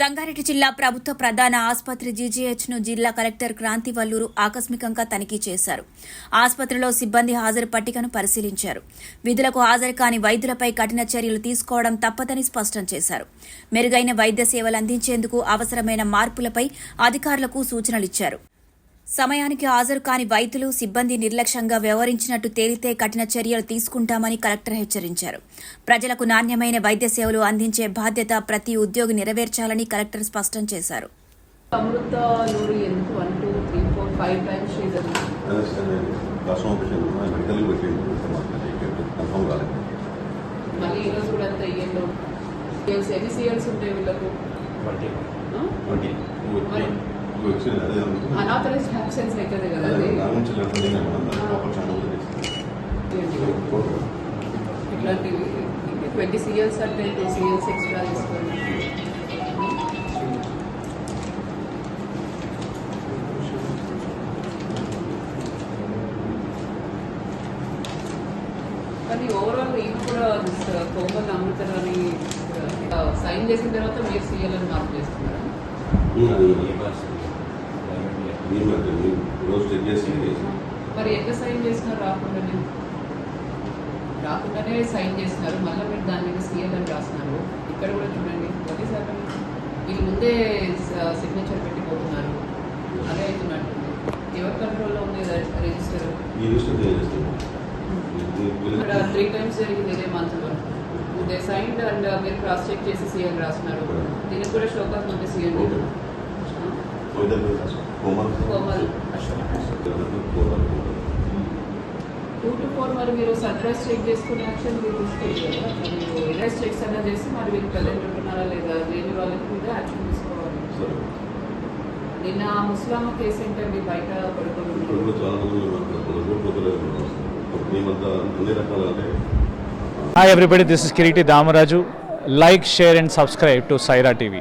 సంగారెడ్డి జిల్లా ప్రభుత్వ ప్రధాన ఆసుపత్రి జీజీహెచ్ను జిల్లా కలెక్టర్ క్రాంతి వల్లూరు ఆకస్మికంగా తనిఖీ చేశారు. ఆసుపత్రిలో సిబ్బంది హాజరు పట్టికను పరిశీలించారు. విధులకు హాజరు కాని వైద్యులపై కఠిన చర్యలు తీసుకోవడం తప్పదని స్పష్టం చేశారు. మెరుగైన వైద్య సేవలు అందించేందుకు అవసరమైన మార్పులపై అధికారులకు సూచనలిచ్చారు. సమయానికి హాజరు కాని వైద్యులు, సిబ్బంది నిర్లక్ష్యంగా వ్యవహరించినట్టు తేలితే కఠిన చర్యలు తీసుకుంటామని కలెక్టర్ హెచ్చరించారు. ప్రజలకు నాణ్యమైన వైద్య సేవలు అందించే బాధ్యత ప్రతి ఉద్యోగి నెరవేర్చాలని కలెక్టర్ స్పష్టం చేశారు. అనాథరైజ్డ్ అబ్సెన్స్ అవుతుంది కదా, ఇట్లాంటివి 20 CLs అంటే 2 CLs ఎక్స్ట్రా తీసుకోండి. కానీ ఓవరాల్ ఈయన కూడా కోమల్ అమృతరాని సైన్ చేసిన తర్వాత మీరు CL అని మార్క్ చేస్తున్నారు. మరి ఎట్లా సైన్ చేసినారు? రాకుండానే సైన్ చేస్తున్నారు. మళ్ళీ మీరు దాని మీద CL అని రాస్తున్నారు. ఇక్కడ కూడా చూడండి, ప్రతిసారి వీళ్ళు ముందే సిగ్నేచర్ పెట్టిపోతున్నారు. అదే అవుతున్నట్టు. ఎవరి కంట్రోల్లో ఉంది రిజిస్టర్? ఇక్కడ 3 times జరిగింది ఇదే మంత్లో. దే సైన్డ్ అండ్ మీరు క్రాస్ చెక్ చేసి CL రాస్తున్నారు. దీనికి కూడా షోకాస్ ముందే CL కోమల్ 2 to 4 మరి మీరు సర్ప్రైజ్ చెక్ చేసుకునే యాక్షన్ మీరు తీసుకోవాలి కదా. మీరు ఎరైజ్ చెక్స్ అన్నా చేసి మరి వీళ్ళు ప్రజెంట్ ఉంటున్నారా లేదా లేని వాళ్ళకి మీద యాక్షన్ తీసుకోవాలి. నిన్న ముస్లాం కేసు ఏంటండి, బయట Hi everybody, this is Kiriti Damaraju. Like, share and subscribe to Saira TV.